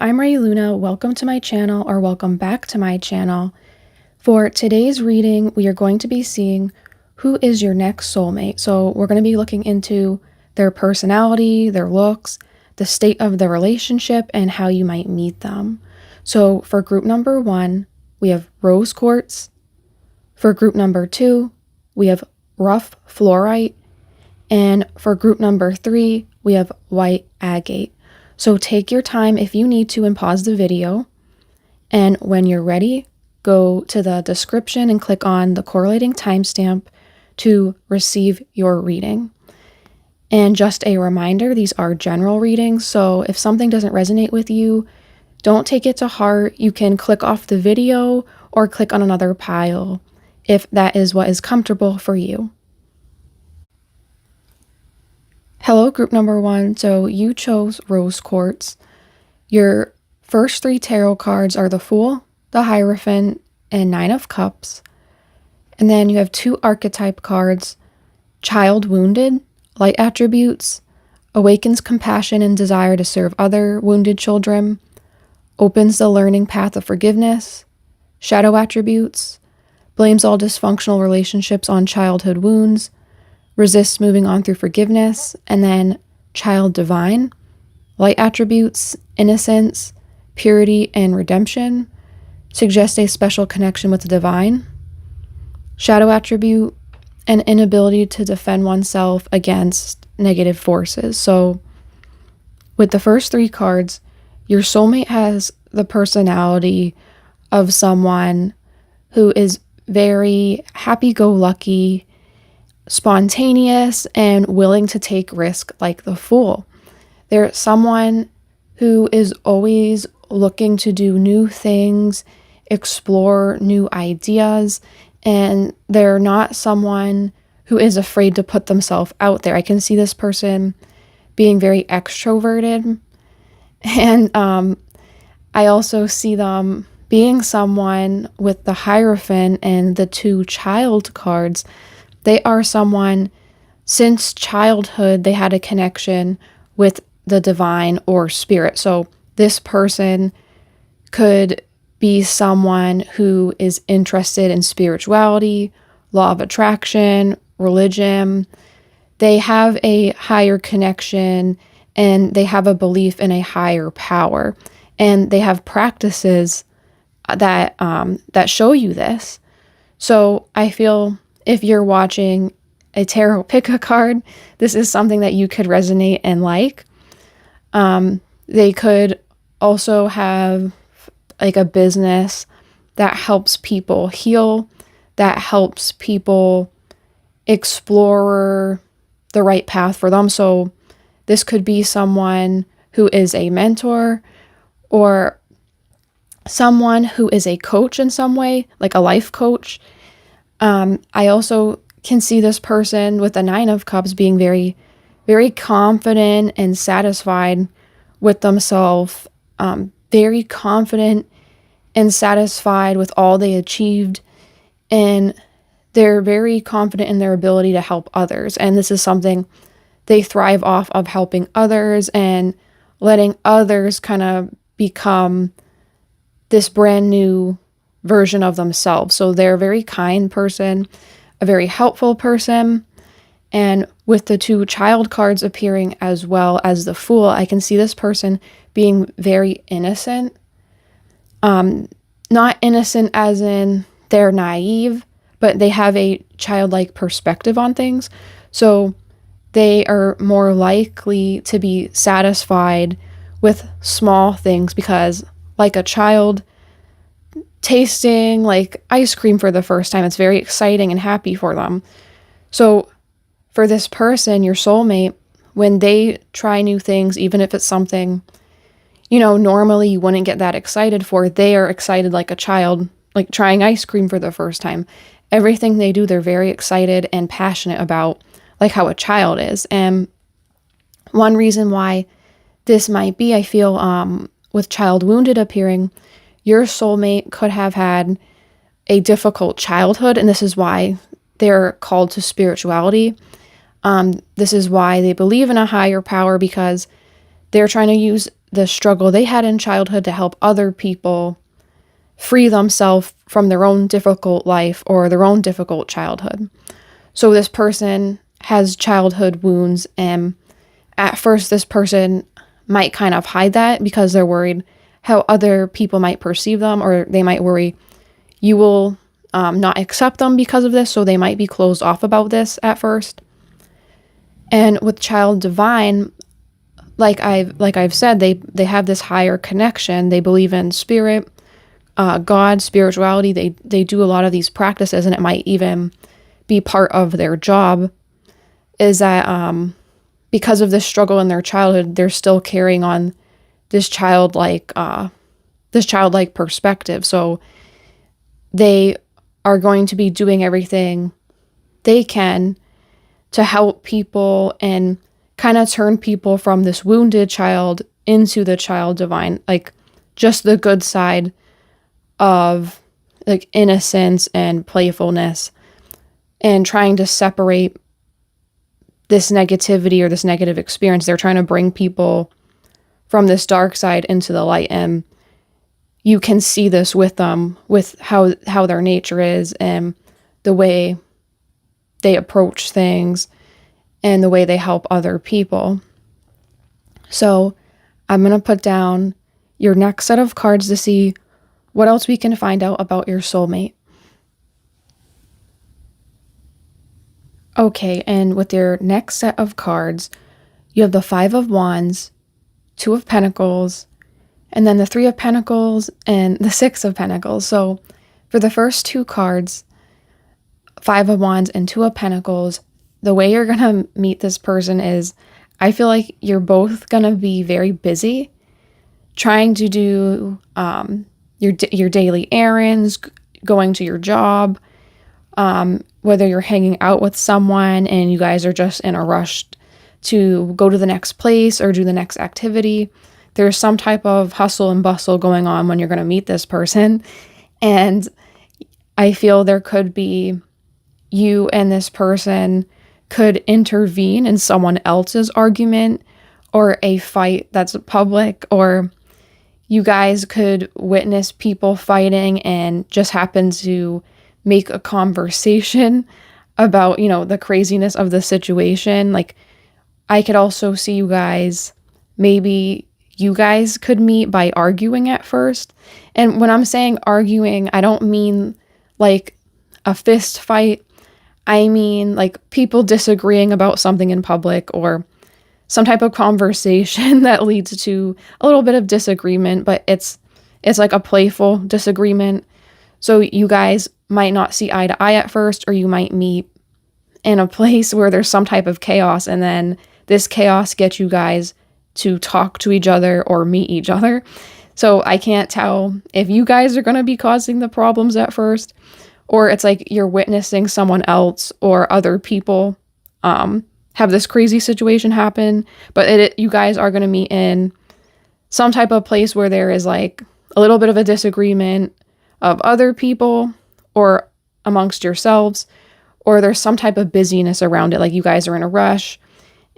I'm Ray Luna. Welcome to my channel, or welcome back to my channel. For today's reading, we are going to be seeing who is your next soulmate. So we're going to be looking into their personality, their looks, the state of the relationship, and how you might meet them. So for group number 1, we have rose quartz. For group number 2, we have rough fluorite. And for group number 3, we have white agate. So take your time if you need to and pause the video. And when you're ready, go to the description and click on the correlating timestamp to receive your reading. And just a reminder, these are general readings, so if something doesn't resonate with you, don't take it to heart. You can click off the video or click on another pile if that is what is comfortable for you. Hello, group number 1. So you chose rose quartz. Your first 3 tarot cards are the Fool, the Hierophant, and 9 of Cups. And then you have 2 archetype cards, Child Wounded, Light Attributes, Awakens Compassion and Desire to Serve Other Wounded Children, Opens the Learning Path of Forgiveness, Shadow Attributes, Blames all dysfunctional relationships on childhood wounds, Resists moving on through forgiveness, and then Child Divine, Light Attributes, Innocence, Purity, and Redemption, Suggest a special connection with the divine, Shadow Attribute, an inability to defend oneself against negative forces. So with the first 3 cards, your soulmate has the personality of someone who is very happy-go-lucky, spontaneous, and willing to take risk like the Fool. They're someone who is always looking to do new things, explore new ideas, and they're not someone who is afraid to put themselves out there. I can see this person being very extroverted, and I also see them being someone with the Hierophant and the 2 child cards. They are someone, since childhood, they had a connection with the divine or spirit. So this person could be someone who is interested in spirituality, law of attraction, religion. They have a higher connection and they have a belief in a higher power. And they have practices that show you this. So I feel if you're watching a tarot pick-a-card, this is something that you could resonate and like. They could also have like a business that helps people heal, that helps people explore the right path for them. So this could be someone who is a mentor or someone who is a coach in some way, like a life coach. I also can see this person with the 9 of Cups being very, very confident and satisfied with themselves, very confident and satisfied with all they achieved, and they're very confident in their ability to help others. And this is something they thrive off of, helping others and letting others kind of become this brand new version of themselves. So they're a very kind person, a very helpful person. And with the 2 child cards appearing as well as the Fool, I can see this person being very innocent. Not innocent as in they're naive, but they have a childlike perspective on things. So they are more likely to be satisfied with small things because, like a child, tasting like ice cream for the first time, it's very exciting and happy for them. So for this person, your soulmate, when they try new things, even if it's something, normally you wouldn't get that excited for, they are excited like a child, like trying ice cream for the first time. Everything they do, they're very excited and passionate about, like how a child is. And one reason why this might be, I feel, with Child Wounded appearing, your soulmate could have had a difficult childhood, and this is why they're called to spirituality. This is why they believe in a higher power, because they're trying to use the struggle they had in childhood to help other people free themselves from their own difficult life or their own difficult childhood. So this person has childhood wounds, and at first this person might kind of hide that because they're worried how other people might perceive them, or they might worry you will not accept them because of this, so they might be closed off about this at first. And with child divine, like I've said, they have this higher connection. They believe in spirit, God, spirituality. They do a lot of these practices, and it might even be part of their job. Is that because of this struggle in their childhood, they're still carrying on this childlike perspective. So they are going to be doing everything they can to help people and kind of turn people from this wounded child into the child divine, like just the good side of like innocence and playfulness, and trying to separate this negativity or this negative experience. They're trying to bring people from this dark side into the light, and you can see this with them, with how their nature is and the way they approach things and the way they help other people. So I'm going to put down your next set of cards to see what else we can find out about your soulmate. Okay, and with your next set of cards, you have the Five of Wands, Two of Pentacles, and then the Three of Pentacles and the Six of Pentacles. So for the first two cards, Five of Wands and Two of Pentacles, the way you're going to meet this person is, I feel like you're both going to be very busy trying to do your daily errands, going to your job, whether you're hanging out with someone and you guys are just in a rush to go to the next place or do the next activity. There's some type of hustle and bustle going on when you're going to meet this person. And I feel there could be you and this person could intervene in someone else's argument or a fight that's public, or you guys could witness people fighting and just happen to make a conversation about, the craziness of the situation. Like, I could also see maybe you guys could meet by arguing at first. And when I'm saying arguing, I don't mean like a fist fight. I mean like people disagreeing about something in public, or some type of conversation that leads to a little bit of disagreement, but it's like a playful disagreement. So you guys might not see eye to eye at first, or you might meet in a place where there's some type of chaos, and then this chaos gets you guys to talk to each other or meet each other. So I can't tell if you guys are going to be causing the problems at first, or it's like you're witnessing someone else or other people have this crazy situation happen, but you guys are going to meet in some type of place where there is like a little bit of a disagreement of other people or amongst yourselves, or there's some type of busyness around it, like you guys are in a rush.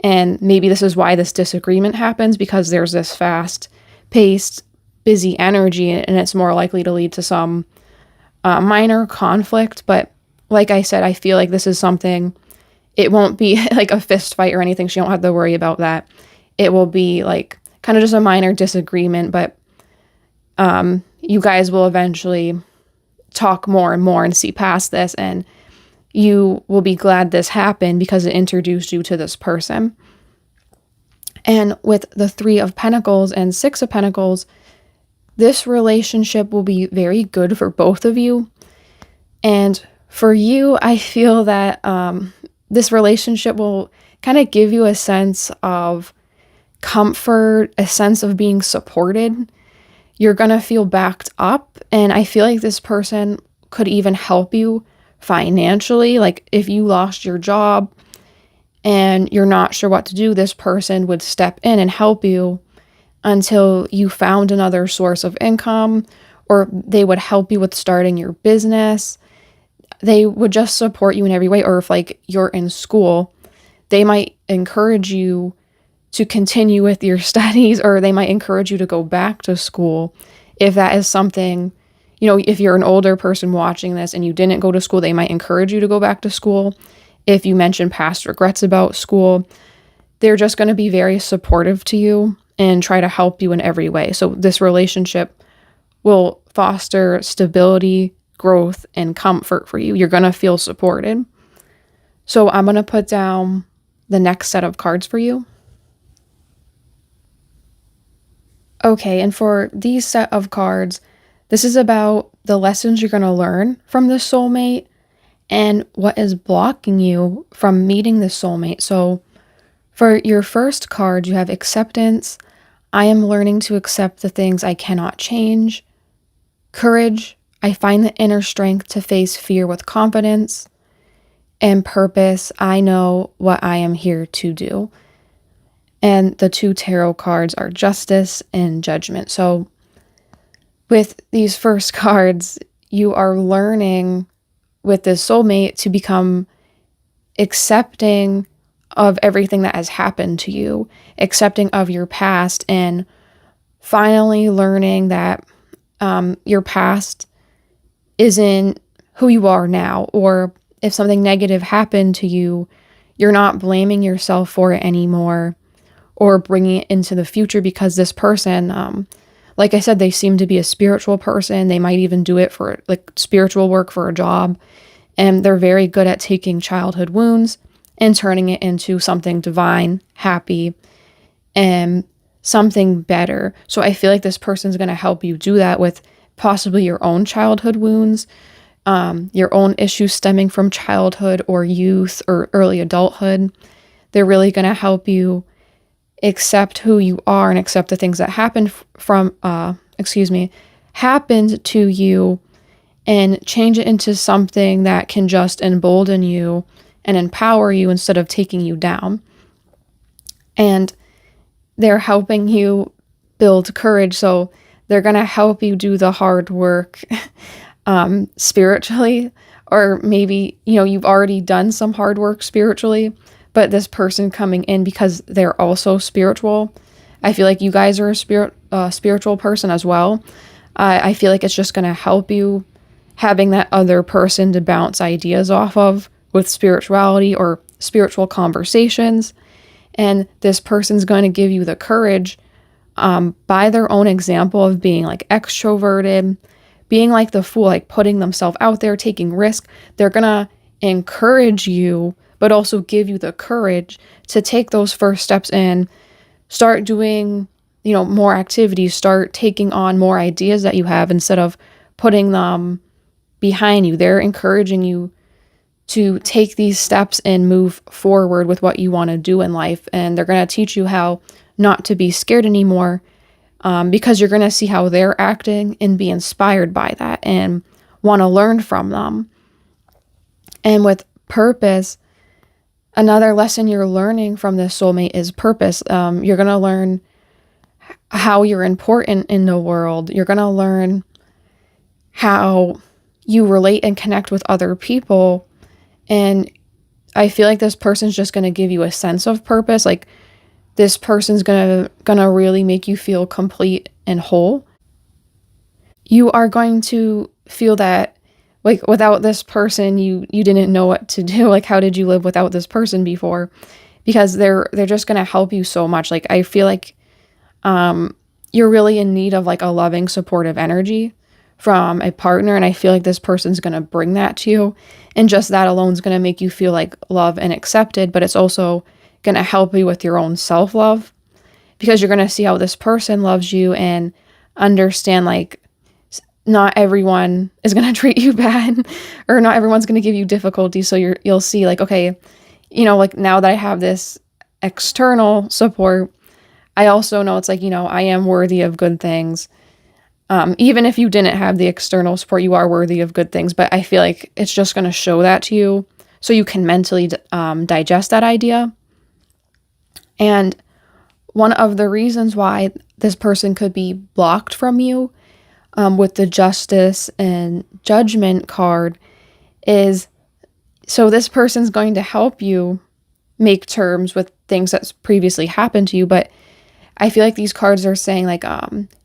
And maybe this is why this disagreement happens, because there's this fast-paced, busy energy, and it's more likely to lead to some minor conflict. But like I said, I feel like this is something, it won't be like a fist fight or anything. So you don't have to worry about that. It will be like kind of just a minor disagreement, but you guys will eventually talk more and more and see past this, and you will be glad this happened because it introduced you to this person. And with the Three of Pentacles and Six of Pentacles, this relationship will be very good for both of you. And for you, I feel that this relationship will kind of give you a sense of comfort, a sense of being supported. You're going to feel backed up, and I feel like this person could even help you financially. Like if you lost your job and you're not sure what to do, this person would step in and help you until you found another source of income, or they would help you with starting your business. They would just support you in every way. Or if like you're in school, they might encourage you to continue with your studies, or they might encourage you to go back to school. If that is something, if you're an older person watching this and you didn't go to school, they might encourage you to go back to school. If you mention past regrets about school, they're just going to be very supportive to you and try to help you in every way. So this relationship will foster stability, growth, and comfort for you. You're going to feel supported. So I'm going to put down the next set of cards for you. Okay, and for these set of cards, this is about the lessons you're going to learn from the soulmate and what is blocking you from meeting the soulmate. So for your first card, you have acceptance. I am learning to accept the things I cannot change. Courage. I find the inner strength to face fear with confidence. And purpose. I know what I am here to do. And the 2 tarot cards are justice and judgment. So with these first cards, you are learning with this soulmate to become accepting of everything that has happened to you, accepting of your past, and finally learning that your past isn't who you are now. Or if something negative happened to you, you're not blaming yourself for it anymore or bringing it into the future, because this person, like I said, they seem to be a spiritual person. They might even do it for like spiritual work for a job. And they're very good at taking childhood wounds and turning it into something divine, happy, and something better. So I feel like this person's going to help you do that with possibly your own childhood wounds, your own issues stemming from childhood or youth or early adulthood. They're really going to help you accept who you are and accept the things that happened happened to you, and change it into something that can just embolden you and empower you instead of taking you down. And they're helping you build courage. So they're going to help you do the hard work spiritually, or maybe, you've already done some hard work spiritually, but this person coming in, because they're also spiritual, I feel like you guys are a spiritual person as well. I feel like it's just going to help you having that other person to bounce ideas off of with spirituality or spiritual conversations. And this person's going to give you the courage by their own example of being like extroverted, being like the fool, like putting themselves out there, taking risk. They're going to encourage you, but also give you the courage to take those first steps and start doing, more activities, start taking on more ideas that you have instead of putting them behind you. They're encouraging you to take these steps and move forward with what you want to do in life. And they're going to teach you how not to be scared anymore, because you're going to see how they're acting and be inspired by that and want to learn from them. And with purpose, another lesson you're learning from this soulmate is purpose. You're going to learn how you're important in the world. You're going to learn how you relate and connect with other people. And I feel like this person's just going to give you a sense of purpose. Like this person's going to really make you feel complete and whole. You are going to feel that, like, without this person, you didn't know what to do. Like, how did you live without this person before? Because they're just going to help you so much. Like, I feel like you're really in need of like a loving, supportive energy from a partner. And I feel like this person's going to bring that to you. And just that alone is going to make you feel like loved and accepted. But it's also going to help you with your own self-love, because you're going to see how this person loves you and understand like not everyone is going to treat you bad, or not everyone's going to give you difficulty. So you'll see like, okay, like now that I have this external support, I also know it's like, I am worthy of good things. Even if you didn't have the external support, you are worthy of good things. But I feel like it's just going to show that to you so you can mentally digest that idea. And one of the reasons why this person could be blocked from you with the justice and judgment card is, so this person's going to help you make terms with things that's previously happened to you. But I feel like these cards are saying like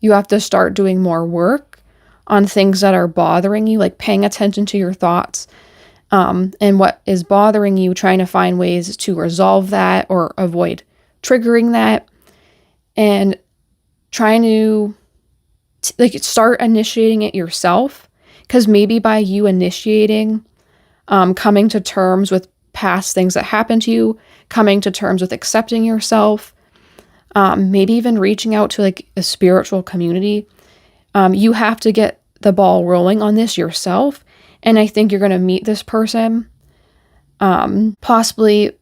you have to start doing more work on things that are bothering you, like paying attention to your thoughts and what is bothering you, trying to find ways to resolve that or avoid triggering that, and trying to like start initiating it yourself. Because maybe by you initiating, coming to terms with past things that happened to you, coming to terms with accepting yourself, maybe even reaching out to like a spiritual community, you have to get the ball rolling on this yourself. And I think you're going to meet this person, possibly,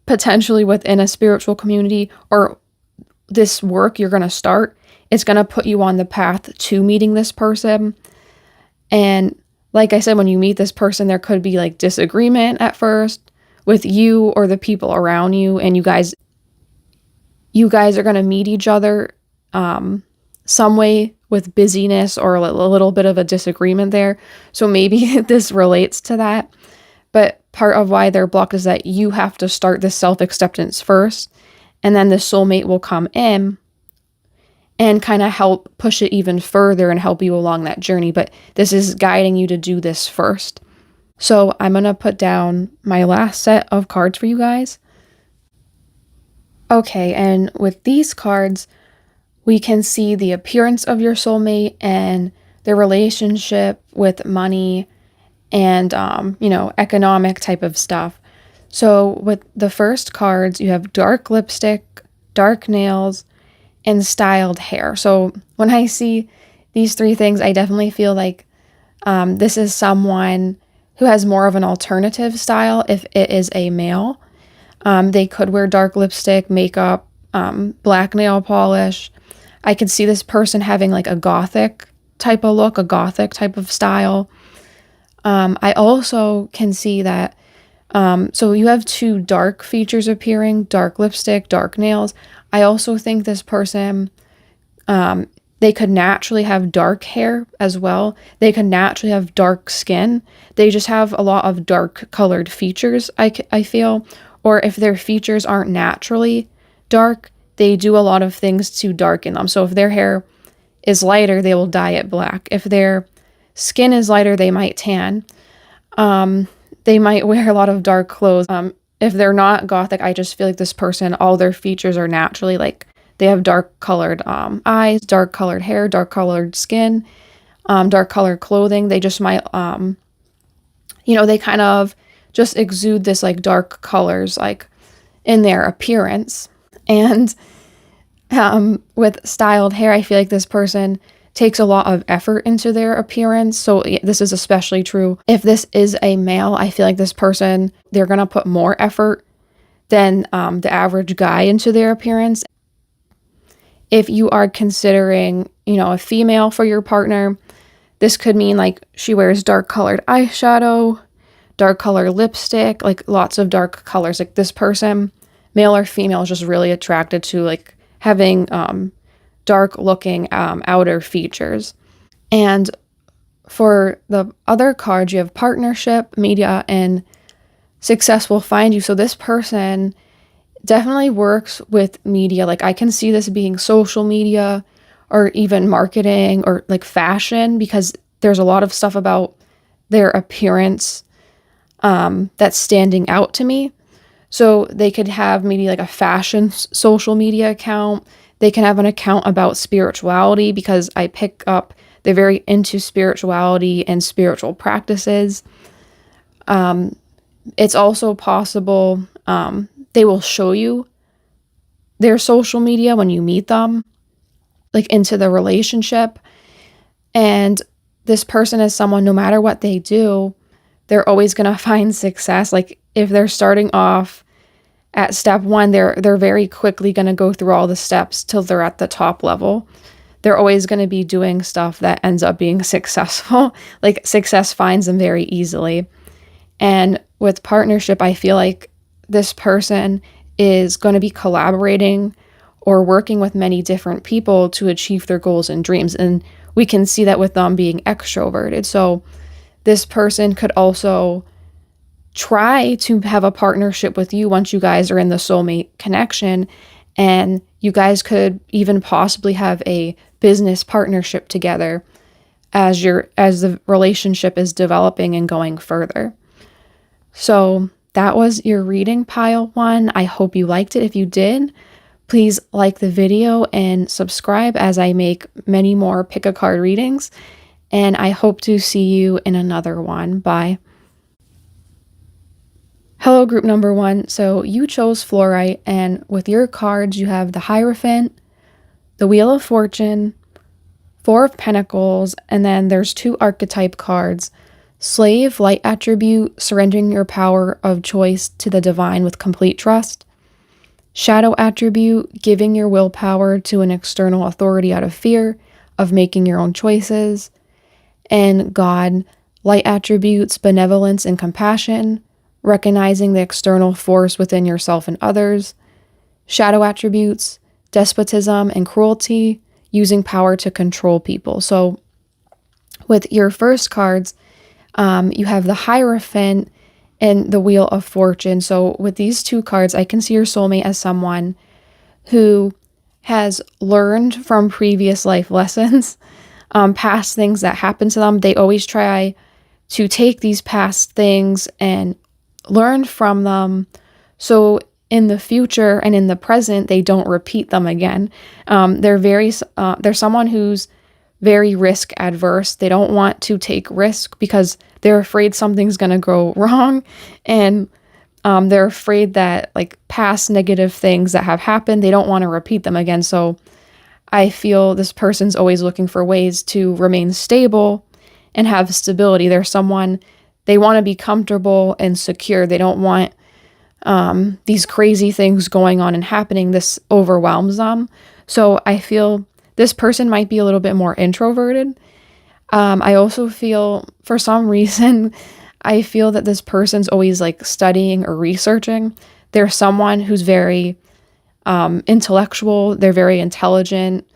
potentially within a spiritual community, or this work you're going to start. It's going to put you on the path to meeting this person. And like I said, when you meet this person, there could be like disagreement at first with you or the people around you. And you guys are going to meet each other some way with busyness or a little bit of a disagreement there. So maybe this relates to that. But part of why they're blocked is that you have to start this self-acceptance first. And then the soulmate will come in and kind of help push it even further and help you along that journey. But this is guiding you to do this first. So I'm going to put down my last set of cards for you guys. Okay, and with these cards, we can see the appearance of your soulmate and their relationship with money and, economic type of stuff. So with the first cards, you have dark lipstick, dark nails, and styled hair. So when I see these three things, I definitely feel like this is someone who has more of an alternative style if it is a male. They could wear dark lipstick, makeup, black nail polish. I could see this person having like a gothic type of look, a gothic type of style. I also can see that, so you have two dark features appearing, dark lipstick, dark nails. I also think this person, they could naturally have dark hair as well. They could naturally have dark skin. They just have a lot of dark colored features, I feel. Or if their features aren't naturally dark, they do a lot of things to darken them. So if their hair is lighter, they will dye it black. If their skin is lighter, they might tan. They might wear a lot of dark clothes. If they're not gothic, I just feel like this person, all their features are naturally like they have dark colored eyes, dark colored hair, dark colored skin, dark colored clothing. They just might, they kind of just exude this like dark colors like in their appearance. And with styled hair, I feel like this person takes a lot of effort into their appearance. So this is especially true if this is a male. I feel like this person, they're going to put more effort than the average guy into their appearance. If you are considering, a female for your partner, this could mean like she wears dark colored eyeshadow, dark colored lipstick, like lots of dark colors. Like this person, male or female, is just really attracted to like having dark looking outer features. And for the other cards, you have partnership, media, and success will find you. So this person definitely works with media. Like I can see this being social media or even marketing or like fashion, because there's a lot of stuff about their appearance that's standing out to me. So they could have maybe like a fashion social media account. They can have an account about spirituality, because I pick up they're very into spirituality and spiritual practices. It's also possible they will show you their social media when you meet them, like into the relationship. And this person is someone, no matter what they do, they're always going to find success. Like if they're starting off at step one, they're very quickly going to go through all the steps till they're at the top level. They're always going to be doing stuff that ends up being successful. Like success finds them very easily. And with partnership, I feel like this person is going to be collaborating or working with many different people to achieve their goals and dreams. And we can see that with them being extroverted. So this person could also try to have a partnership with you once you guys are in the soulmate connection, and you guys could even possibly have a business partnership together as the relationship is developing and going further. So that was your reading, pile 1. I hope you liked it. If you did, please like the video and subscribe as I make many more pick a card readings. And I hope to see you in another one. Bye. Hello, group number 1. So you chose Fluorite, and with your cards, you have the Hierophant, the Wheel of Fortune, 4 of Pentacles, and then there's 2 archetype cards. Slave, light attribute, surrendering your power of choice to the divine with complete trust. Shadow attribute, giving your willpower to an external authority out of fear of making your own choices. And God, light attributes, benevolence and compassion, recognizing the external force within yourself and others. Shadow attributes, despotism and cruelty, using power to control people. So with your first cards, you have the Hierophant and the Wheel of Fortune. So with these 2 cards, I can see your soulmate as someone who has learned from previous life lessons, past things that happened to them. They always try to take these past things and learn from them, so in the future and in the present, they don't repeat them again. They're someone who's very risk adverse. They don't want to take risk because they're afraid something's going to go wrong, and they're afraid that like past negative things that have happened, they don't want to repeat them again. So I feel this person's always looking for ways to remain stable and have stability. They're someone, they want to be comfortable and secure. They don't want these crazy things going on and happening. This overwhelms them. So I feel this person might be a little bit more introverted. I also feel, for some reason, I feel that this person's always like studying or researching. They're someone who's very intellectual. They're very intelligent.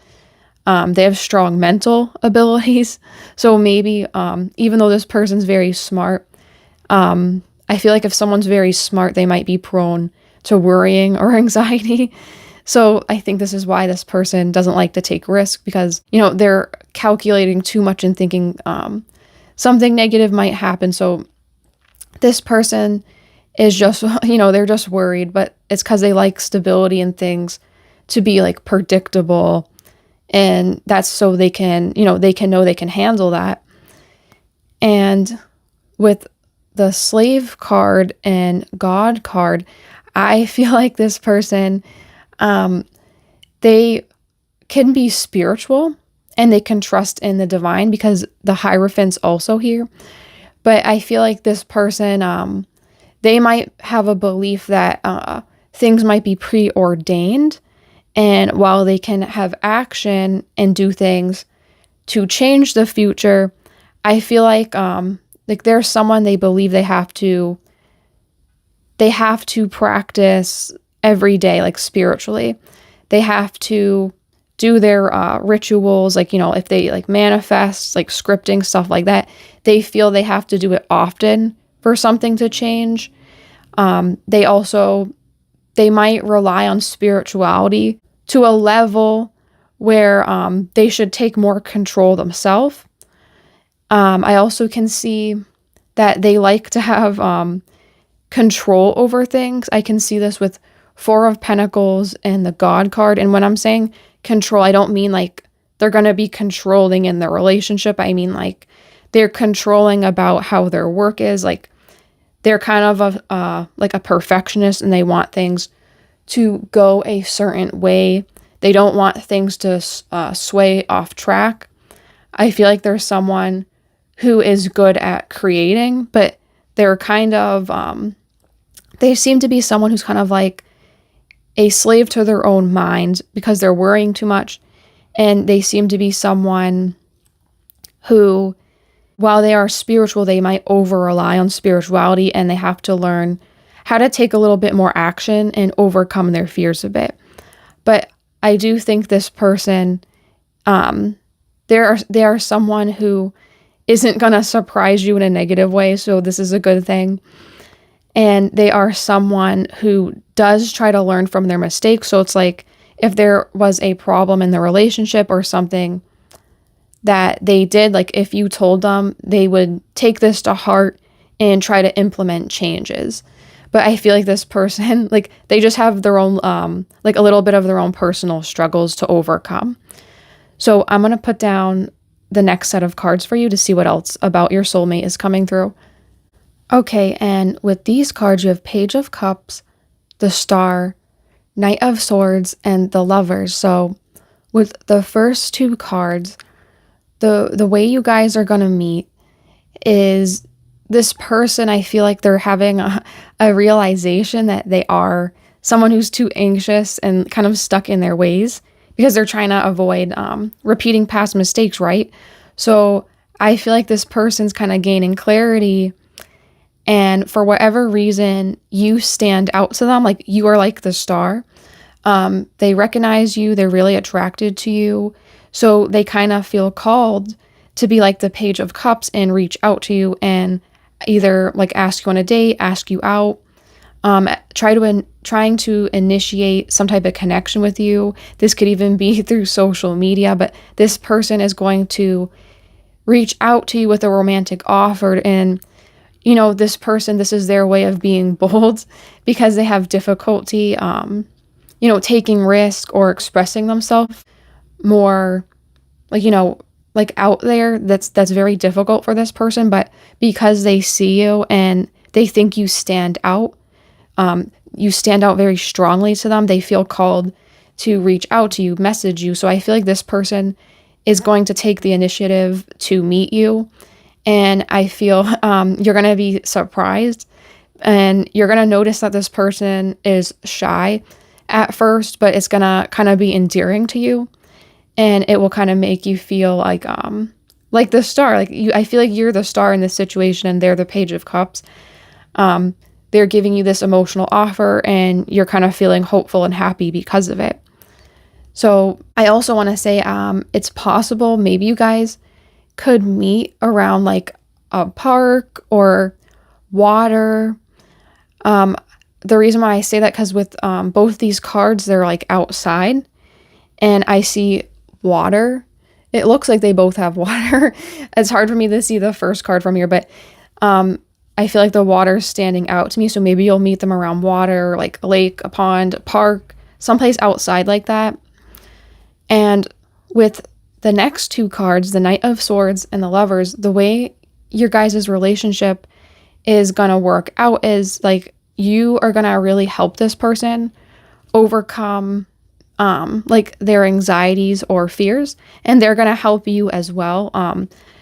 They have strong mental abilities. So maybe even though this person's very smart, I feel like if someone's very smart, they might be prone to worrying or anxiety. So I think this is why this person doesn't like to take risk, because, you know, they're calculating too much and thinking something negative might happen. So this person is just, you know, they're just worried, but it's because they like stability and things to be like predictable. And that's so they can, you know, they know they can handle that. And with the Slave card and God card, I feel like this person, they can be spiritual and they can trust in the divine, because the Hierophant's also here. But I feel like this person, they might have a belief that things might be preordained, and while they can have action and do things to change the future, I feel like there's someone they believe they have to practice every day, like spiritually. They have to do their rituals, like, you know, if they like manifest, like scripting, stuff like that, they feel they have to do it often for something to change. They might rely on spirituality to a level where they should take more control themselves. I also can see that they like to have control over things. I can see this with 4 of Pentacles and the God card. And when I'm saying control, I don't mean like they're going to be controlling in their relationship. I mean like they're controlling about how their work is. Like they're kind of like a perfectionist, and they want things to go a certain way. They don't want things to sway off track. I feel like there's someone who is good at creating, but they're kind of, they seem to be someone who's kind of like a slave to their own mind because they're worrying too much. And they seem to be someone who, while they are spiritual, they might over rely on spirituality, and they have to learn how to take a little bit more action and overcome their fears a bit. But I do think this person, they are someone who isn't going to surprise you in a negative way. So this is a good thing. And they are someone who does try to learn from their mistakes. So it's like if there was a problem in the relationship or something that they did, like if you told them, they would take this to heart and try to implement changes. But I feel like this person, like they just have their own, like a little bit of their own personal struggles to overcome. So I'm going to put down the next set of cards for you to see what else about your soulmate is coming through. Okay, and with these cards, you have Page of Cups, the Star, Knight of Swords, and the Lovers. So with the first two cards, the way you guys are going to meet is this person, I feel like they're having a realization that they are someone who's too anxious and kind of stuck in their ways because they're trying to avoid repeating past mistakes, right? So I feel like this person's kind of gaining clarity, and for whatever reason, you stand out to them. Like you are like the star. They recognize you. They're really attracted to you. So they kind of feel called to be like the Page of Cups and reach out to you and either like ask you on a date, ask you out, trying to initiate some type of connection with you. This could even be through social media, but this person is going to reach out to you with a romantic offer. And this person, this is their way of being bold because they have difficulty, taking risk or expressing themselves more, like out there. That's very difficult for this person, but because they see you and they think you stand out very strongly to them, they feel called to reach out to you, message you. So I feel like this person is going to take the initiative to meet you. And I feel you're going to be surprised and you're going to notice that this person is shy at first, but it's going to kind of be endearing to you. And it will kind of make you feel like the star. I feel like you're the star in this situation and they're the Page of Cups. They're giving you this emotional offer and you're kind of feeling hopeful and happy because of it. So I also want to say it's possible maybe you guys could meet around like a park or water. The reason why I say that because with both these cards, they're like outside and I see water. It looks like they both have water. It's hard for me to see the first card from here, but I feel like the water's standing out to me. So maybe you'll meet them around water, like a lake, a pond, a park, someplace outside like that. And with the next two cards, the Knight of Swords and the Lovers, the way your guys' relationship is going to work out is like you are going to really help this person overcome like their anxieties or fears, and they're going to help you as well.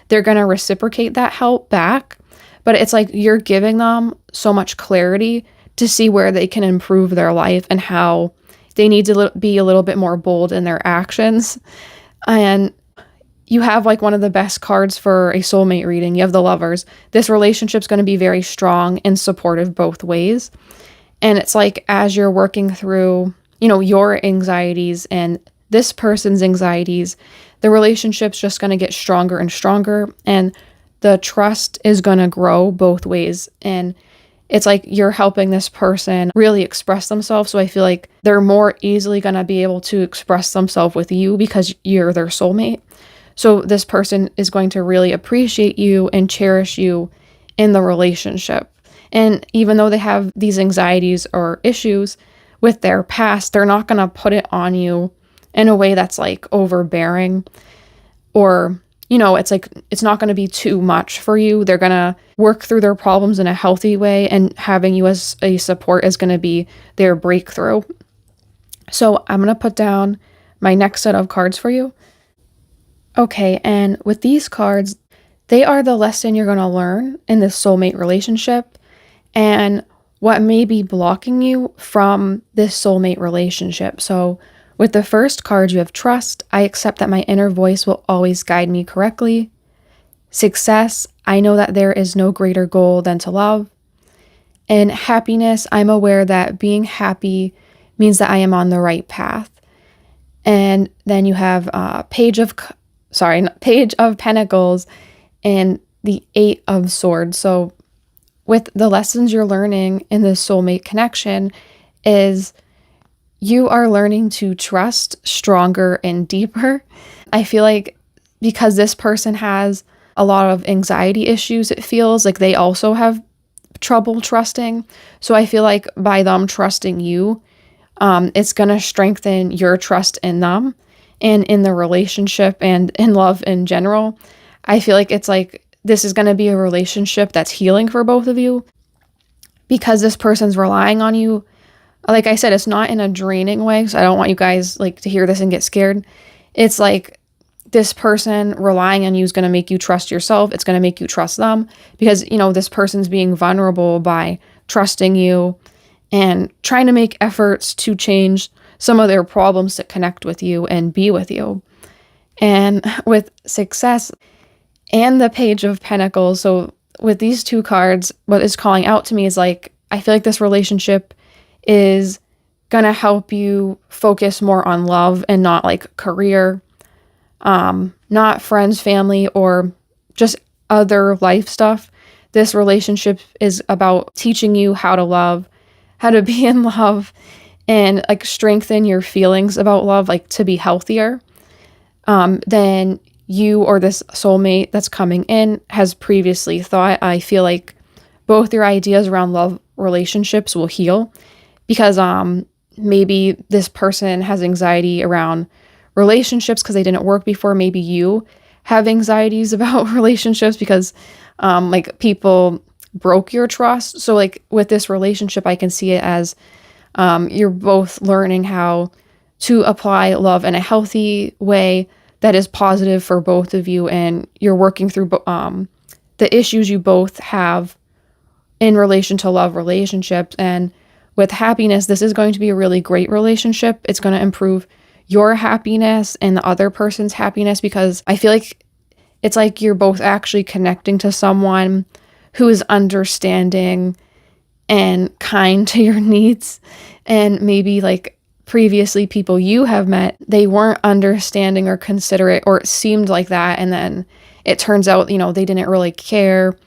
They're going to reciprocate that help back, but it's like you're giving them so much clarity to see where they can improve their life and how they need to be a little bit more bold in their actions. And you have like one of the best cards for a soulmate reading. You have the Lovers. This relationship's going to be very strong and supportive both ways. And it's like as you're working through your anxieties and this person's anxieties, the relationship's just going to get stronger and stronger, and the trust is going to grow both ways. And it's like you're helping this person really express themselves. So I feel like they're more easily going to be able to express themselves with you because you're their soulmate. So this person is going to really appreciate you and cherish you in the relationship. And even though they have these anxieties or issues with their past, they're not going to put it on you in a way that's like overbearing or, it's like, it's not going to be too much for you. They're going to work through their problems in a healthy way, and having you as a support is going to be their breakthrough. So I'm going to put down my next set of cards for you. Okay, and with these cards, they are the lesson you're going to learn in this soulmate relationship and what may be blocking you from this soulmate relationship. So with the first card, you have Trust. I accept that my inner voice will always guide me correctly. Success. I know that there is no greater goal than to love. And Happiness. I'm aware that being happy means that I am on the right path. And then you have Page of Pentacles and the Eight of Swords. So with the lessons you're learning in this soulmate connection is you are learning to trust stronger and deeper. I feel like because this person has a lot of anxiety issues, it feels like they also have trouble trusting. So I feel like by them trusting you, it's going to strengthen your trust in them and in the relationship and in love in general. I feel like it's like this is going to be a relationship that's healing for both of you because this person's relying on you. Like I said, it's not in a draining way, so I don't want you guys like to hear this and get scared. It's like this person relying on you is going to make you trust yourself. It's going to make you trust them because, you know, this person's being vulnerable by trusting you and trying to make efforts to change some of their problems to connect with you and be with you. And with success and the Page of Pentacles, so with these two cards, what is calling out to me is like, I feel like this relationship is going to help you focus more on love and not like career, not friends, family, or just other life stuff. This relationship is about teaching you how to love, how to be in love, and like strengthen your feelings about love, like to be healthier than you or this soulmate that's coming in has previously thought. I feel like both your ideas around love relationships will heal because maybe this person has anxiety around relationships because they didn't work before. Maybe you have anxieties about relationships because like people broke your trust. So like with this relationship, I can see it as you're both learning how to apply love in a healthy way that is positive for both of you, and you're working through the issues you both have in relation to love relationships. And with happiness, this is going to be a really great relationship. It's going to improve your happiness and the other person's happiness because I feel like it's like you're both actually connecting to someone who is understanding and kind to your needs. And maybe like previously people you have met, they weren't understanding or considerate, or it seemed like that. And then it turns out, you know, they didn't really care.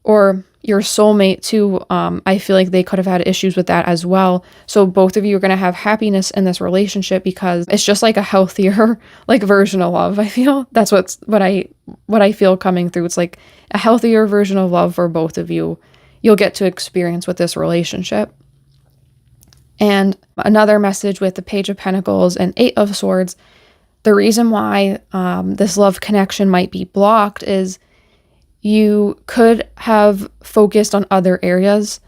Or your soulmate too, I feel like they could have had issues with that as well. So both of you are going to have happiness in this relationship because it's just like a healthier like version of love. I feel that's what I feel coming through. It's like a healthier version of love for both of you. You'll get to experience with this relationship. And another message with the Page of Pentacles and Eight of Swords, the reason why this love connection might be blocked is you could have focused on other areas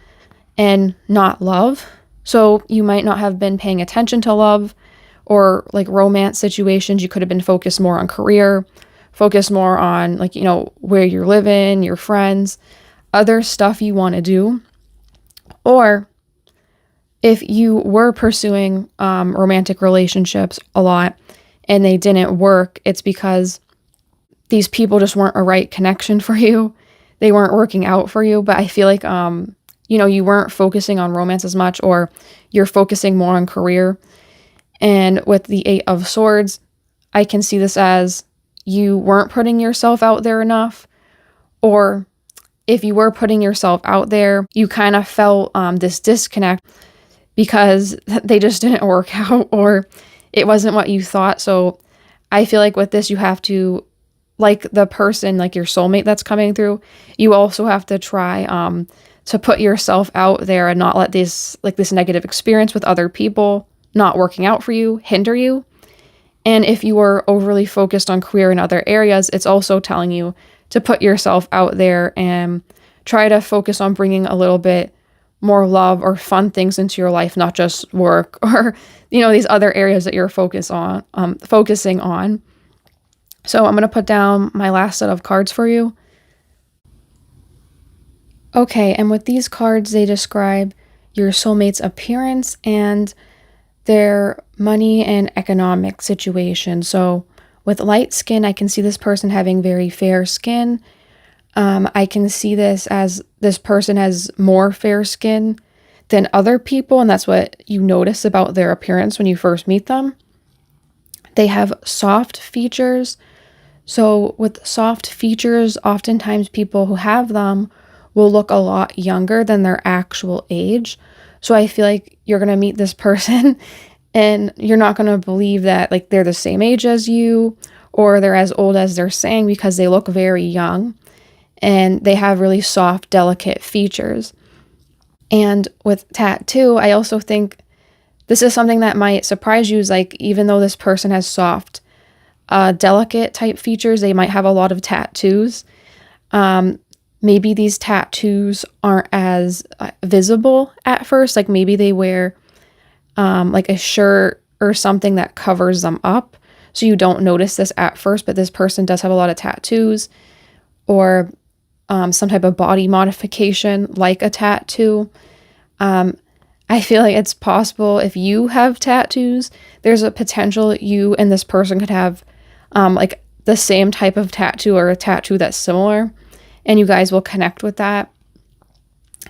and not love. So you might not have been paying attention to love or like romance situations. You could have been focused more on career, focused more on like, you know, where you're living, your friends, other stuff you want to do. Or if you were pursuing romantic relationships a lot and they didn't work, it's because these people just weren't a right connection for you. They weren't working out for you. But I feel like, you know, you weren't focusing on romance as much, or you're focusing more on career. And with the Eight of Swords, I can see this as you weren't putting yourself out there enough, or if you were putting yourself out there, you kind of felt this disconnect because they just didn't work out or it wasn't what you thought. So I feel like with this, you have to, like the person, like your soulmate that's coming through, you also have to try to put yourself out there and not let this negative experience with other people not working out for you hinder you. And if you were overly focused on career in other areas, it's also telling you to put yourself out there and try to focus on bringing a little bit more love or fun things into your life, not just work or, you know, these other areas that you're focusing on. So I'm going to put down my last set of cards for you. Okay, and with these cards, they describe your soulmate's appearance and their money and economic situation. So with light skin, I can see this person having very fair skin. I can see this as this person has more fair skin than other people, and that's what you notice about their appearance when you first meet them. They have soft features. So with soft features, oftentimes people who have them will look a lot younger than their actual age. So I feel like you're going to meet this person and you're not going to believe that like they're the same age as you or they're as old as they're saying, because they look very young and they have really soft, delicate features. And with tattoo, I also think this is something that might surprise you, is like, even though this person has soft, delicate type features, they might have a lot of tattoos. Maybe these tattoos aren't as visible at first. Like maybe they wear like a shirt or something that covers them up, so you don't notice this at first, but this person does have a lot of tattoos, or some type of body modification like a tattoo. I feel like it's possible if you have tattoos, there's a potential you and this person could have like the same type of tattoo or a tattoo that's similar, and you guys will connect with that.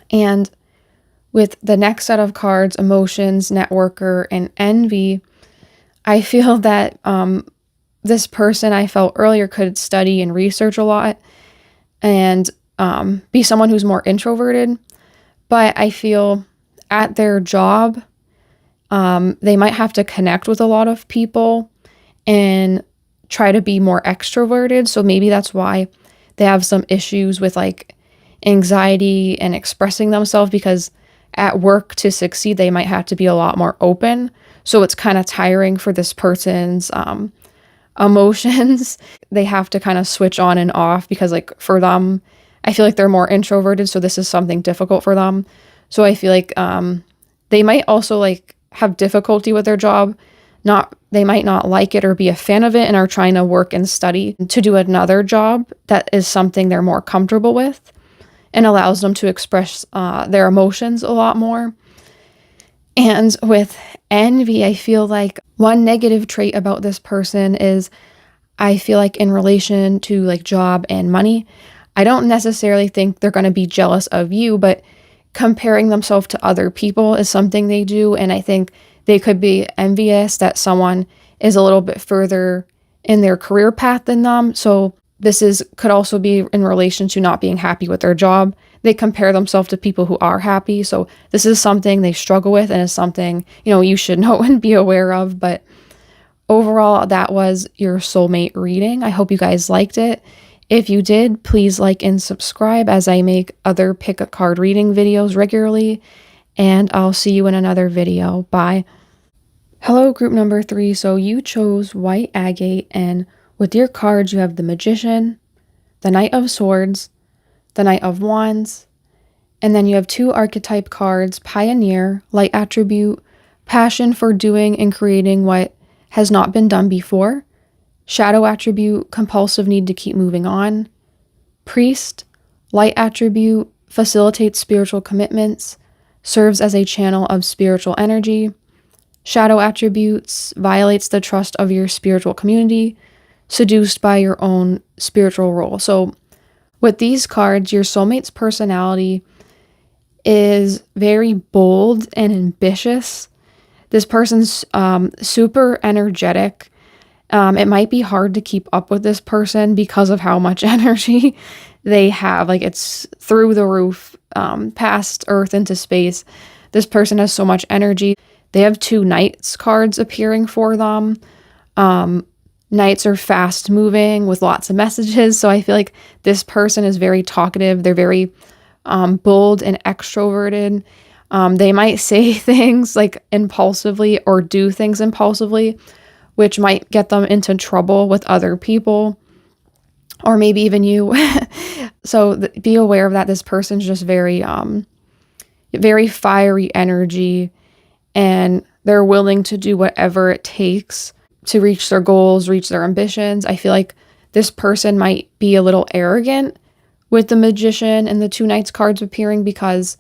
And with the next set of cards, emotions, networker, and envy, I feel that this person I felt earlier could study and research a lot and be someone who's more introverted. But I feel at their job, they might have to connect with a lot of people and try to be more extroverted. So maybe that's why they have some issues with like anxiety and expressing themselves, because at work to succeed, they might have to be a lot more open. So it's kind of tiring for this person's emotions. They have to kind of switch on and off, because like for them, I feel like they're more introverted. So this is something difficult for them. So I feel like they might also like have difficulty with their job. They might not like it or be a fan of it and are trying to work and study to do another job that is something they're more comfortable with and allows them to express their emotions a lot more. And with envy, I feel like one negative trait about this person is, I feel like in relation to like job and money, I don't necessarily think they're going to be jealous of you, but comparing themselves to other people is something they do. And I think they could be envious that someone is a little bit further in their career path than them. So this could also be in relation to not being happy with their job. They compare themselves to people who are happy. So this is something they struggle with, and is something, you should know and be aware of. But overall, that was your soulmate reading. I hope you guys liked it. If you did, please like and subscribe, as I make other pick a card reading videos regularly. And I'll see you in another video. Bye. Hello, group number 3. So you chose white agate, and with your cards, you have the Magician, the Knight of Swords, the Knight of Wands, and then you have 2 archetype cards, Pioneer, light attribute, passion for doing and creating what has not been done before, shadow attribute, compulsive need to keep moving on, Priest, light attribute, facilitates spiritual commitments, serves as a channel of spiritual energy, shadow attributes, violates the trust of your spiritual community, seduced by your own spiritual role. So with these cards, your soulmate's personality is very bold and ambitious. This person's super energetic. It might be hard to keep up with this person because of how much energy they have. Like, it's through the roof, past Earth into space. This person has so much energy. They have 2 Knights cards appearing for them. Knights are fast moving with lots of messages. So I feel like this person is very talkative. They're very bold and extroverted. They might say things like impulsively or do things impulsively, which might get them into trouble with other people, or maybe even you. So be aware of that. This person's just very, very fiery energy, and they're willing to do whatever it takes to reach their goals, reach their ambitions. I feel like this person might be a little arrogant with the Magician and the 2 Knights cards appearing, because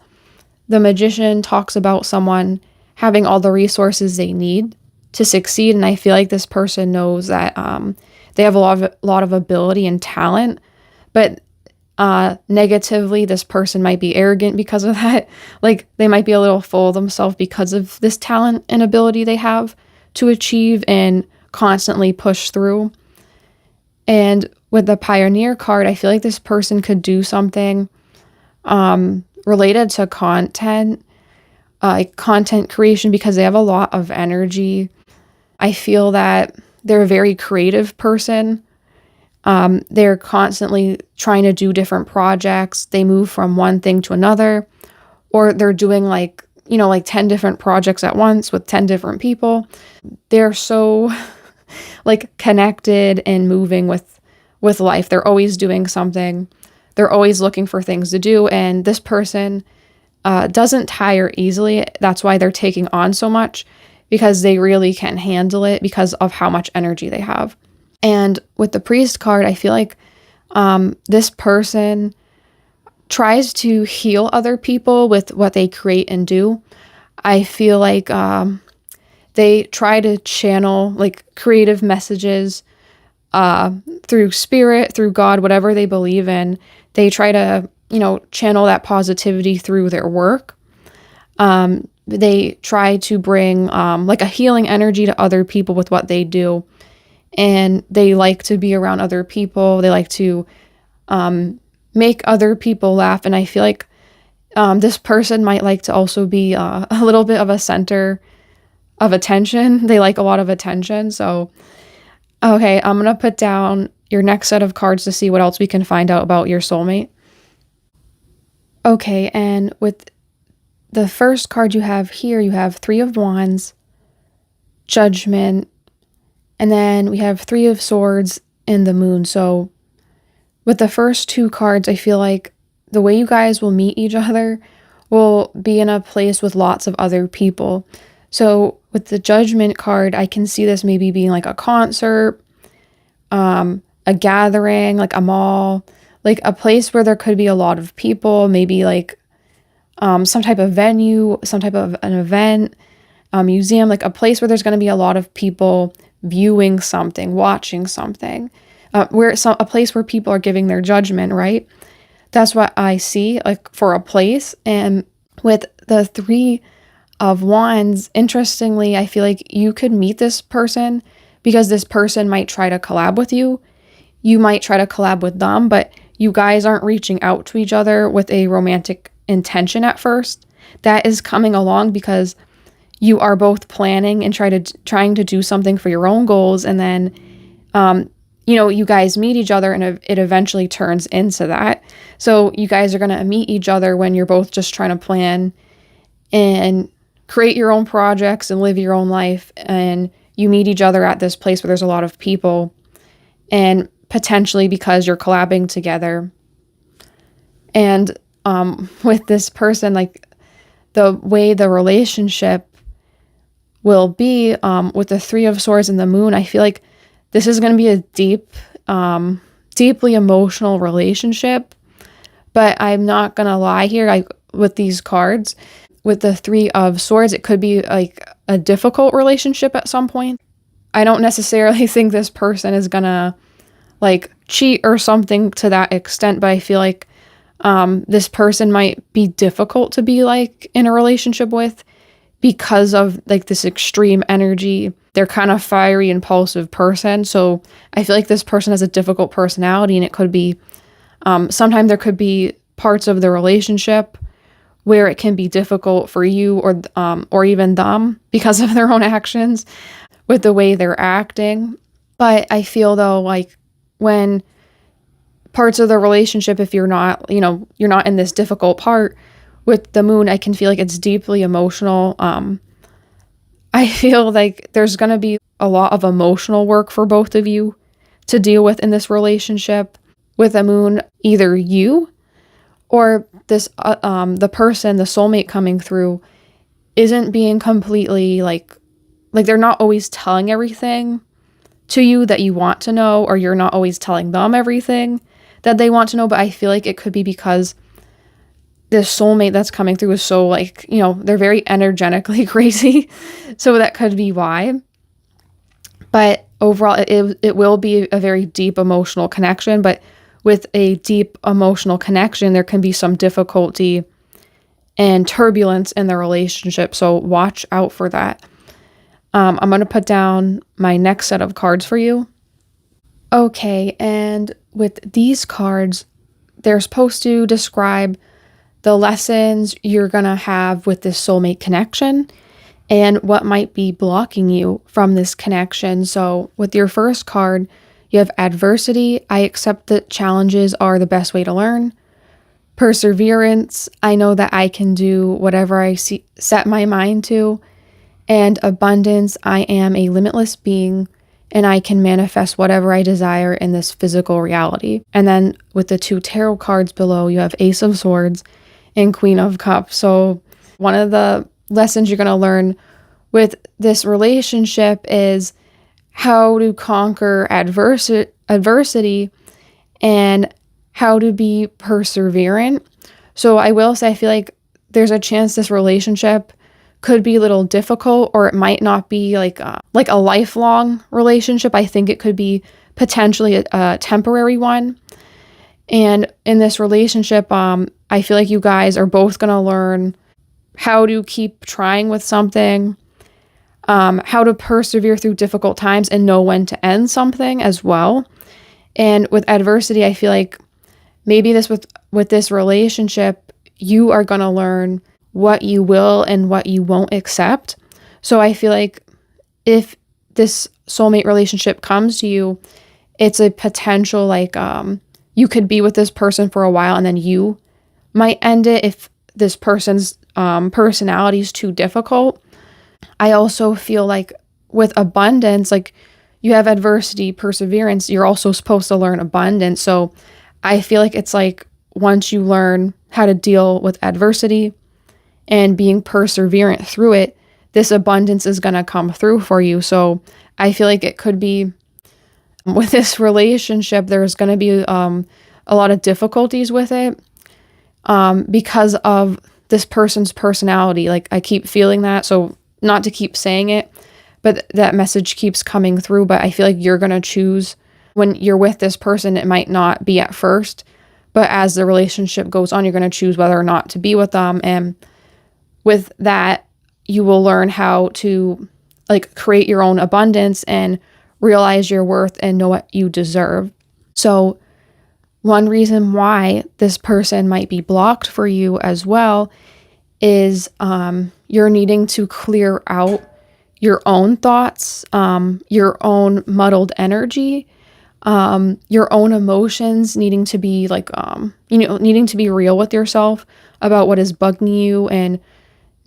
the Magician talks about someone having all the resources they need to succeed. And I feel like this person knows that they have a lot of ability and talent, but negatively, this person might be arrogant because of that. Like, they might be a little full of themselves because of this talent and ability they have to achieve and constantly push through. And with the Pioneer card, I feel like this person could do something related to content, like content creation, because they have a lot of energy. I feel that they're a very creative person. They're constantly trying to do different projects. They move from one thing to another, or they're doing like 10 different projects at once with 10 different people. They're so like connected and moving with life. They're always doing something. They're always looking for things to do. And this person doesn't tire easily. That's why they're taking on so much, because they really can handle it because of how much energy they have. And with the Priest card, I feel like this person tries to heal other people with what they create and do. I feel like they try to channel like creative messages through spirit, through God, whatever they believe in. They try to, channel that positivity through their work. They try to bring like a healing energy to other people with what they do. And they like to be around other people. They like to make other people laugh. And I feel like this person might like to also be a little bit of a center of attention. They like a lot of attention. So, okay, I'm going to put down your next set of cards to see what else we can find out about your soulmate. Okay, and with the first card you have here, you have Three of Wands, Judgment, and then we have Three of Swords and the Moon. So with the first two cards, I feel like the way you guys will meet each other will be in a place with lots of other people. So with the Judgment card, I can see this maybe being like a concert, a gathering, like a mall, like a place where there could be a lot of people, maybe like some type of venue, some type of an event, a museum, like a place where there's going to be a lot of people viewing something, watching something, a place where people are giving their judgment, right? That's what I see, like for a place. And with the Three of Wands, interestingly, I feel like you could meet this person because this person might try to collab with you. You might try to collab with them, but you guys aren't reaching out to each other with a romantic intention at first. That is coming along because you are both planning and trying to do something for your own goals, and then you guys meet each other and it eventually turns into that. So you guys are going to meet each other when you're both just trying to plan and create your own projects and live your own life, and you meet each other at this place where there's a lot of people, and potentially because you're collabing together. And with this person, like the way the relationship will be with the Three of Swords and the Moon, I feel like this is going to be a deeply emotional relationship. But I'm not going to lie here, like with these cards, with the Three of Swords, it could be like a difficult relationship at some point. I don't necessarily think this person is going to like cheat or something to that extent, but I feel like this person might be difficult to be like in a relationship with because of like this extreme energy. They're kind of fiery, impulsive person. So I feel like this person has a difficult personality, and it could be, sometimes there could be parts of the relationship where it can be difficult for you or even them because of their own actions with the way they're acting. But I feel though, like when parts of the relationship, if you're not in this difficult part with the Moon, I can feel like it's deeply emotional. I feel like there's going to be a lot of emotional work for both of you to deal with in this relationship. With the Moon, either you or this the person, the soulmate coming through, isn't being completely like they're not always telling everything to you that you want to know, or you're not always telling them everything that they want to know. But I feel like it could be because this soulmate that's coming through is so like, they're very energetically crazy. So that could be why. But overall, it will be a very deep emotional connection. But with a deep emotional connection, there can be some difficulty and turbulence in the relationship. So watch out for that. I'm going to put down my next set of cards for you. Okay, and with these cards, they're supposed to describe the lessons you're going to have with this soulmate connection and what might be blocking you from this connection. So with your first card, you have adversity. I accept that challenges are the best way to learn. Perseverance. I know that I can do whatever I set my mind to. And abundance. I am a limitless being and I can manifest whatever I desire in this physical reality. And then with the 2 tarot cards below, you have Ace of Swords and Queen of Cups. So one of the lessons you're going to learn with this relationship is how to conquer adversity and how to be perseverant. So I will say, I feel like there's a chance this relationship could be a little difficult, or it might not be like a lifelong relationship. I think it could be potentially a temporary one. And in this relationship, I feel like you guys are both going to learn how to keep trying with something, how to persevere through difficult times and know when to end something as well. And with adversity, I feel like maybe with this relationship, you are going to learn what you will and what you won't accept. So I feel like if this soulmate relationship comes to you, it's a potential you could be with this person for a while and then you might end it if this person's personality is too difficult. I also feel like with abundance, like you have adversity, perseverance, you're also supposed to learn abundance. So I feel like it's like once you learn how to deal with adversity and being perseverant through it, this abundance is going to come through for you. So I feel like it could be with this relationship, there's going to be a lot of difficulties with it because of this person's personality. Like I keep feeling that. So not to keep saying it, but that message keeps coming through. But I feel like you're going to choose when you're with this person. It might not be at first, but as the relationship goes on, you're going to choose whether or not to be with them. And with that, you will learn how to create your own abundance and realize your worth and know what you deserve. So one reason why this person might be blocked for you as well is you're needing to clear out your own thoughts, your own muddled energy, your own emotions, needing to be needing to be real with yourself about what is bugging you and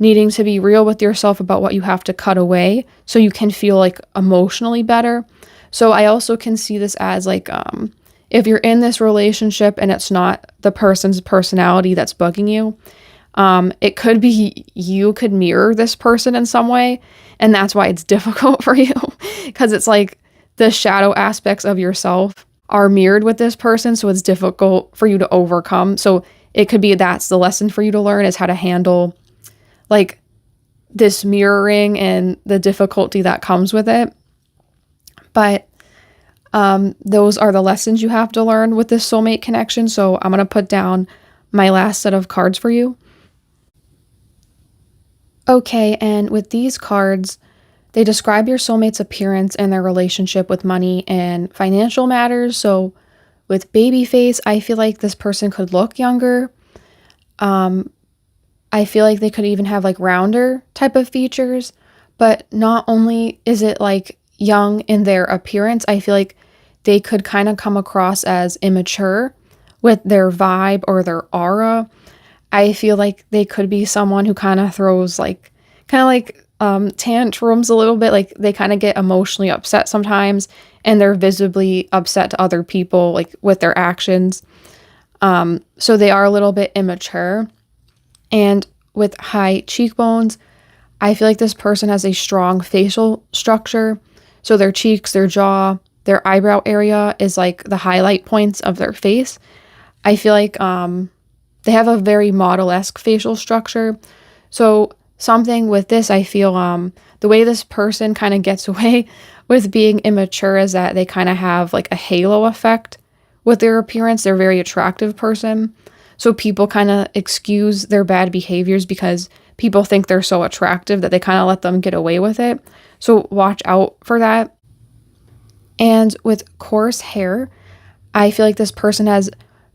needing to be real with yourself about what you have to cut away so you can feel emotionally better. So I also can see this as if you're in this relationship and it's not the person's personality that's bugging you, it could be you could mirror this person in some way. And that's why it's difficult for you because it's the shadow aspects of yourself are mirrored with this person. So it's difficult for you to overcome. So it could be that's the lesson for you to learn is how to handle this mirroring and the difficulty that comes with it. But those are the lessons you have to learn with this soulmate connection. So I'm going to put down my last set of cards for you. Okay, and with these cards, they describe your soulmate's appearance and their relationship with money and financial matters. So with baby face, I feel like this person could look younger. I feel like they could even have rounder type of features, but not only is it young in their appearance, I feel like they could kind of come across as immature with their vibe or their aura. I feel like they could be someone who kind of throws tantrums a little bit. They kind of get emotionally upset sometimes and they're visibly upset to other people with their actions. So they are a little bit immature. And with high cheekbones, I feel like this person has a strong facial structure. So their cheeks, their jaw, their eyebrow area is the highlight points of their face. I feel like they have a very model-esque facial structure. So something with this, I feel the way this person kind of gets away with being immature is that they kind of have a halo effect with their appearance. They're a very attractive person. So people kind of excuse their bad behaviors because people think they're so attractive that they kind of let them get away with it. So watch out for that. And with coarse hair, I feel like this person has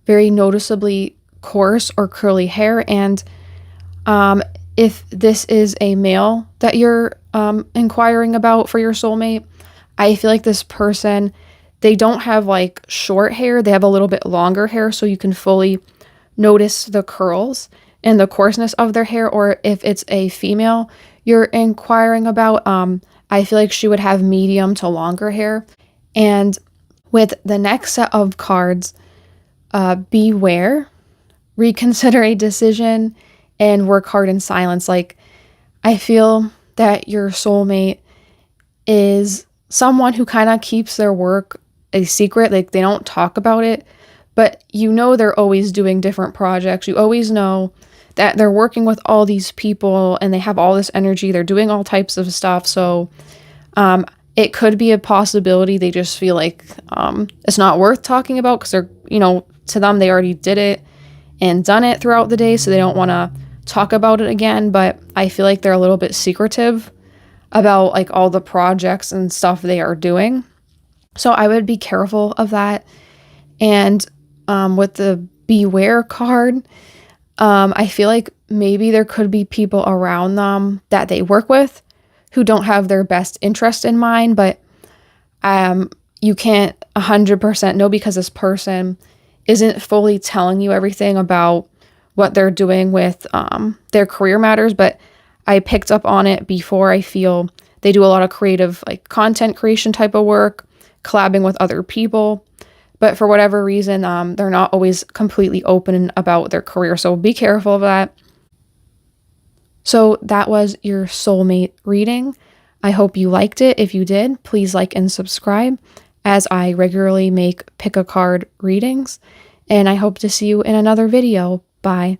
very noticeably coarse or curly hair. And if this is a male that you're inquiring about for your soulmate, I feel like this person, they don't have like short hair. They have a little bit longer hair, so you can fully notice the curls and the coarseness of their hair. Or if it's a female you're inquiring about, I feel like she would have medium to longer hair. And with the next set of cards, beware, reconsider a decision, and work hard in silence. Like, I feel that your soulmate is someone who kind of keeps their work a secret. Like, they don't talk about it, but you know they're always doing different projects. You always know that they're working with all these people and they have all this energy. They're doing all types of stuff. So it could be a possibility they just feel like it's not worth talking about because they're, to them, they already did it and done it throughout the day. So they don't want to talk about it again. But I feel like they're a little bit secretive about like all the projects and stuff they are doing. So I would be careful of that. And with the beware card, I feel like maybe there could be people around them that they work with who don't have their best interest in mind, but you can't 100% know because this person isn't fully telling you everything about what they're doing with their career matters. But I picked up on it before. I feel they do a lot of creative, like content creation type of work, collabing with other people. But for whatever reason, they're not always completely open about their career. So be careful of that. So that was your soulmate reading. I hope you liked it. If you did, please like and subscribe, as I regularly make pick a card readings. And I hope to see you in another video. Bye.